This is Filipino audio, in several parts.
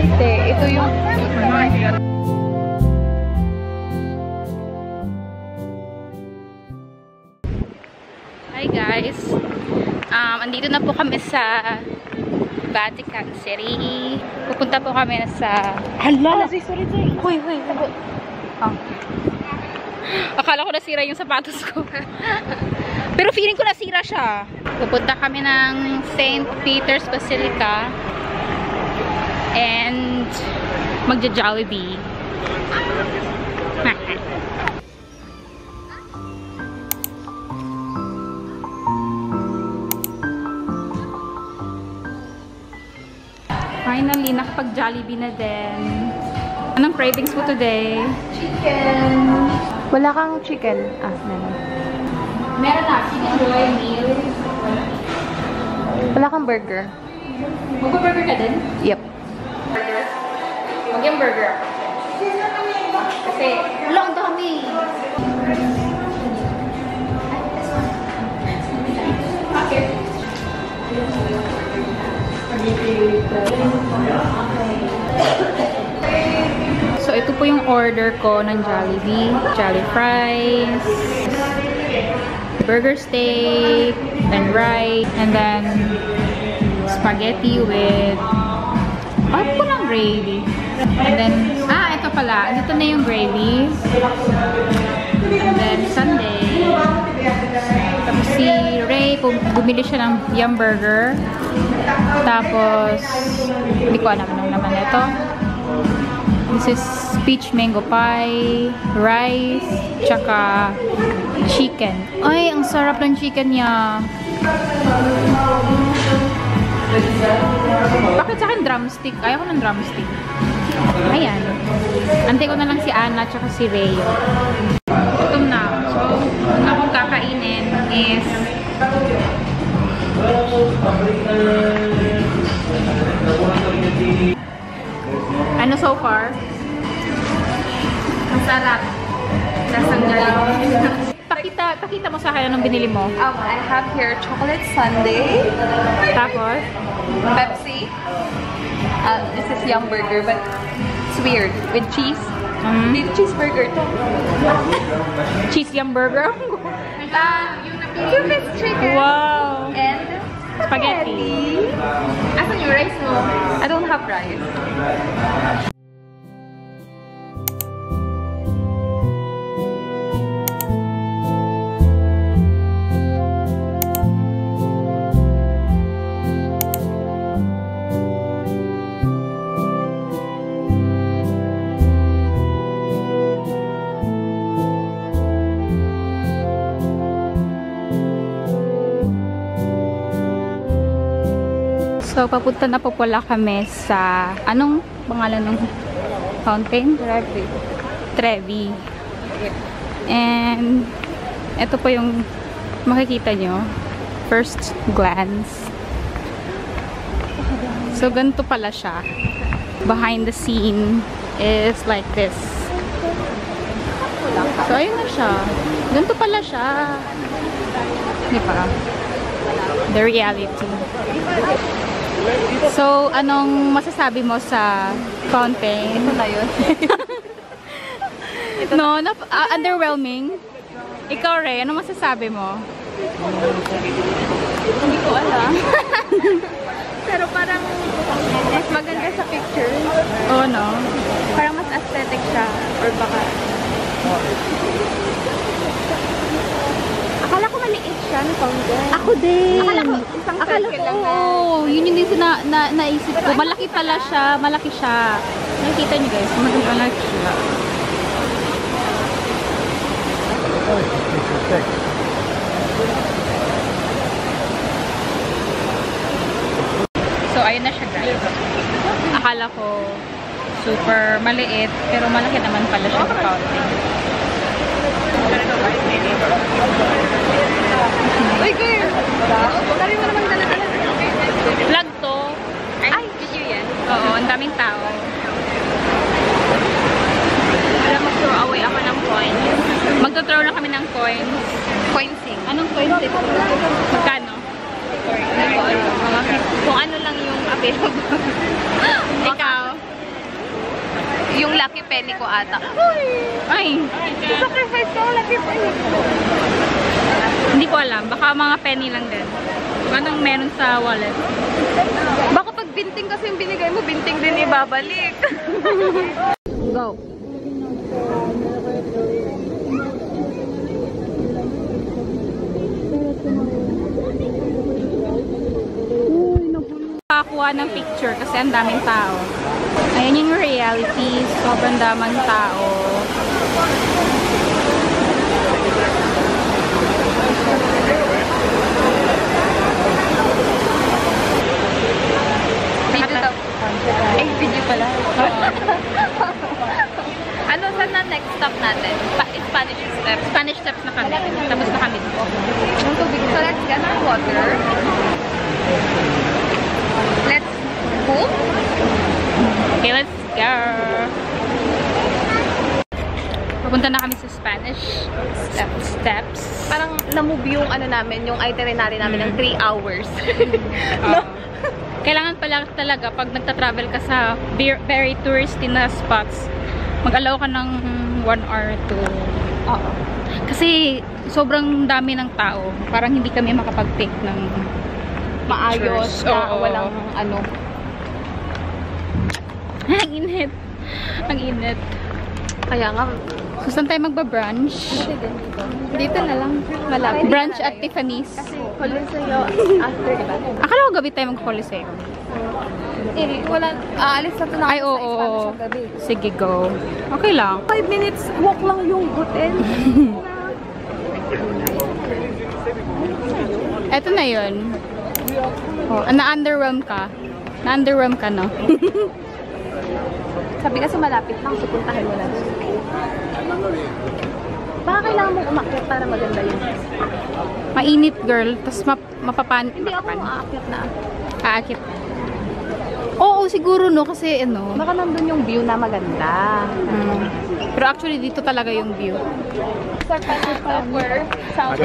Ito yung... Hi guys! Andito na po kami sa Vatican City. Pupunta po kami sa... Hala! Hoy! Akala ko nasira yung sapatos ko. Pero feeling ko nasira siya. Pupunta kami ng St. Peter's Basilica. And magja-Jollibee. Finally, nakapag-Jollibee na din. Anong cravings mo today? Chicken. Wala kang chicken. Meron. Meron na. Chicken joy meal. Wala kang burger. Mag-burger ka din? Yep. Mag-yung burger ako. Kasi, wala ang dami. Okay. So, ito po yung order ko ng Jollibee. Jolly fries, burger steak, then rice, and then spaghetti with ano po lang gravy. And then, ito pala. Ito na yung gravy. And then, sundae. Tapos si Ray, bumili siya ng yum burger. Tapos, hindi ko alam anong naman ito. This is peach mango pie, rice, tsaka chicken. Ay, ang sarap ng chicken niya. Bakit sa akin drumstick? Ayaw ko ng drumstick. Ayan. Antay ko na lang si Anna tsaka si Ray. Gutom na. So, ang akong kakainin is ano so far? Masarap. Lasang Jollibee. Pakita mo sa akin anong binili mo. I have here chocolate sundae. Tapos? Pepsi. This is yum burger, but it's weird. With cheese. Dito cheeseburger to. Cheese yum burger? Cubist chicken. Wow! And spaghetti. Asan yung rice mo? I don't have rice. So, papunta na po pala kami sa... Anong pangalan ng fountain? Trevi. And, ito po yung makikita nyo. First glance. So, ganito pala siya. Behind the scene is like this. So, ayun na siya. Ganito pala siya. Di ba? The reality. So, anong masasabi mo sa fountain? Ito na yun. No, underwhelming. Ikaw, Ray, anong masasabi mo? Hindi ko alam. Pero parang mas maganda sa picture. Oo, no? Parang mas aesthetic siya. Or baka... Akala ko maliit siya na fountain. Ako din. Akala ko isang circle lang na. Oo, yun yung din naisip ko. Malaki pala siya. Malaki siya. Nakikita niyo guys, malaki siya. So, ayun na siya guys. Akala ko super maliit, pero malaki naman pala siya sa fountain. Uy, girl! Dari mo namang dala-dala. Vlog to. Ay, video yan. Oo, ang daming tao. Alam, mag-throw away ako ng coins. Magto-throw na kami ng coins. Coinsing. Anong coins ito? Magkano? Kung ano lang yung available. Ikaw? Yung lucky penny ko ata. Ay! Sacrifice ko ang lucky penny ko. Hindi ko alam. Baka mga penny lang din. Kung anong meron sa wallet. Baka pag binting kasi yung binigay mo, binting din ibabalik. Go! Nakakuha ng picture kasi ang daming tao. Ayan yung reality. Sobrang daming tao. Video daw. Eh, video pala. Ano, saan na next stop natin? Spanish steps. Spanish steps na kami. Tapos na kami. So, let's get our water. Let's go. Okay, let's go. Papunta na kami sa Spanish steps. Parang na-move yung ano namin, yung itinerary namin ng 3 hours. No? Kailangan pala talaga pag nagta-travel ka sa very touristy na spots, mag-allow ka ng 1 hour to... Oo. Kasi sobrang dami ng tao. Parang hindi kami makapag-take ng Maayos pictures. na Oo. walang ano. Ang init. Ang init. Kaya nga, So, saan tayo magba-brunch? dito na lang. Malapit. Brunch at Tiffany's. Kasi Coliseo after, diba? Akala ko gabi tayo mag-Coliseo. Eh, wala, aalis na to na Ay, ako oo. sa Spanish sa gabi. Sige, go. Okay lang. 5 minutes walk lang yung hotel. Eto na yun. Oh, na-underwhelm ka. Na-underwhelm ka, no? Sabi kasi malapit lang, so puntahin mo na doon. Baka kailangan mong umakyat para maganda yun. Mainit, girl. Tapos mapapan... Hindi ako aakyat na. Aakit. Oo, siguro, no? Kasi, ano... Baka nandun yung view na maganda. Pero actually, dito talaga yung view. Pero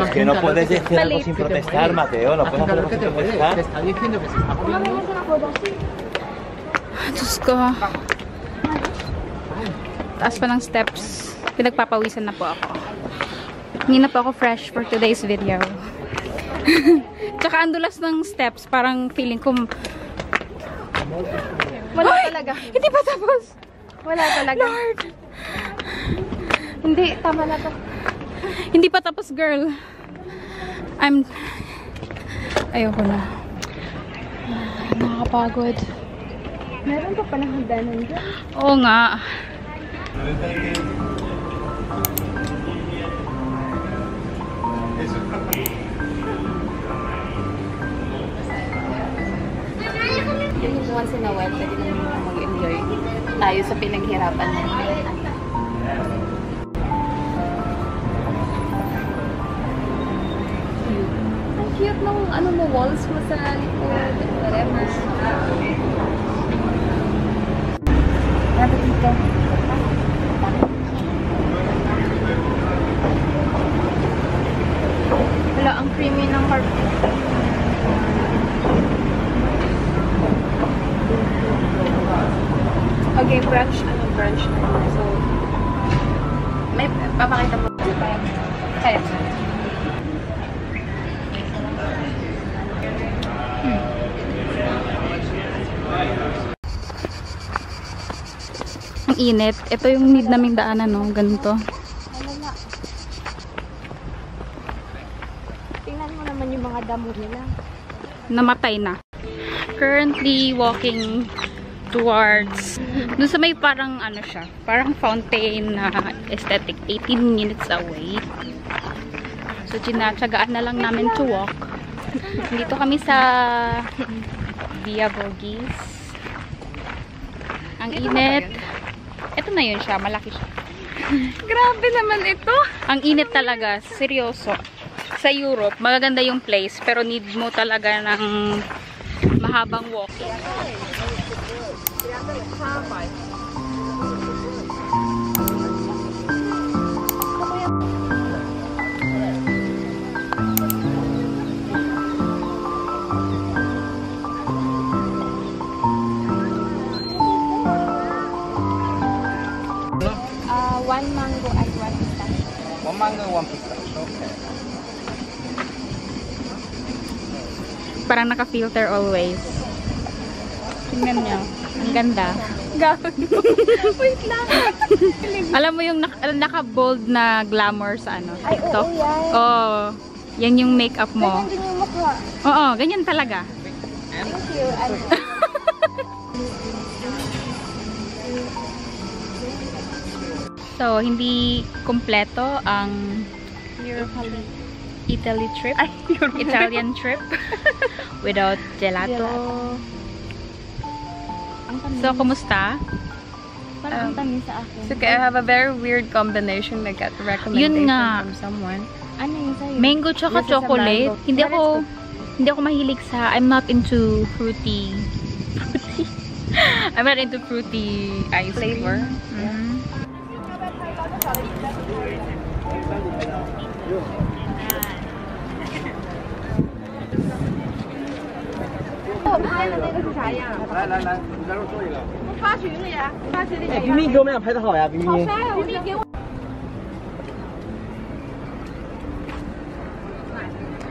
es que no puedes decir algo sin protestar, Mateo. No puedes hacer algo sin protestar. Diyos ko. Taas pa ng steps. Pinagpapawisan na po ako. Hindi na po ako fresh for today's video. Tsaka ang dulas ng steps, parang feeling ko... Wala Ay! talaga. Hindi pa tapos! Wala talaga. Lord! Hindi, tama na to. Hindi pa tapos, girl. Ayoko na. Nakakapagod. Meron pa palang hagdanan dyan. Oo nga. Yung once in a while, pwede naman mag-enjoy tayo sa pinaghirapan natin. Ang cute ng ano mo, walls mo sa likod, whatever. Dapat dito. Wala, ang creamy ng carpet. Okay, brunch na. So, may papakita mo. Kaya. Ang init. Ito yung need naming daanan, no? Ganito. Tingnan mo naman yung mga damo nila. Namatay na. Currently walking towards dun sa may parang ano siya, parang fountain na aesthetic, 18 minutes away. So tinatsagaan na lang namin to walk. Dito kami sa Via Borghese. Ang init. Ito na yun siya, malaki siya. Grabe naman ito. Ang init talaga, seryoso. Sa Europe, magaganda yung place, pero need mo talaga ng mahabang walking. Parang naka-filter always. Tingnan niyo. Ang ganda. Wait lang. Alam mo yung naka-bold na glamour sa ano? Ay, TikTok? oo, yan. Oo. Yan yung makeup mo. Ganyan din yung mukha. Oo, ganyan talaga. Thank you. So, hindi kumpleto ang Italy trip. Ay, Italian trip without gelato. So, kumusta? Parang ang tamis sa akin. It's okay, I have a very weird combination. I got a recommendation Yun nga. from someone. Ano yun sa'yo? Mango tsaka This is a chocolate. mango. Hindi ako mahilig sa, I'm not into fruity. I'm not into fruity ice Flavor. cream. Mhm.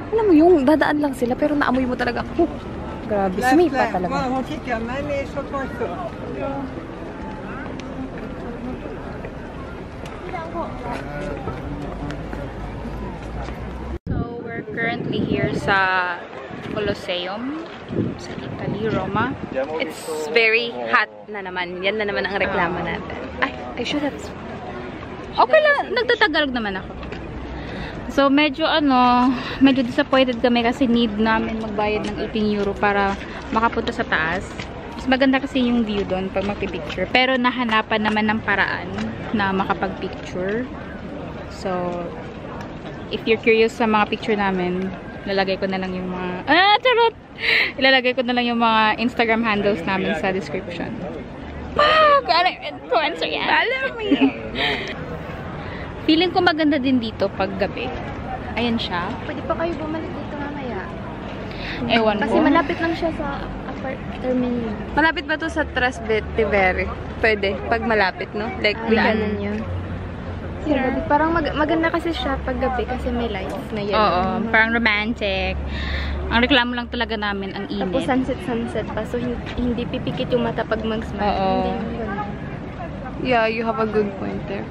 Alam mo yung dadaan lang sila pero naamoy mo talaga. Grabe, sumipa talaga. So, we're currently here sa Colosseum sa Italy, Roma. It's very hot na naman. Yan na naman ang reklamo natin. Ay, I should have... Okay lang, nagtatagalog naman ako. So, medyo disappointed kami kasi need namin magbayad ng 18 euro para makapunta sa taas. Mas maganda kasi yung view doon pag magpipicture. Pero nahanapan naman ng paraan na makapag-picture. So, if you're curious sa mga picture namin, ilalagay ko na lang yung mga... charot! Ilalagay ko na lang yung mga Instagram handles namin sa description. Ano influencer yan? Follow me! Feeling ko maganda din dito pag gabi. Ayan siya. Pwede pa kayo bumalik dito mamaya. Ewan Kasi ko. malapit lang siya sa terminal. Malapit ba to sa Trastevere? Pwede, pag malapit, no? Like, we can... Ganun yun. Gabi. Parang maganda kasi siya pag gabi kasi may lights na yun. Oo, parang romantic. Ang reklamo lang talaga namin, ang init. Tapos sunset pa. So, hindi pipikit yung mata pag mag-smile. Oo. Hindi naman ganun. Yeah, you have a good point there.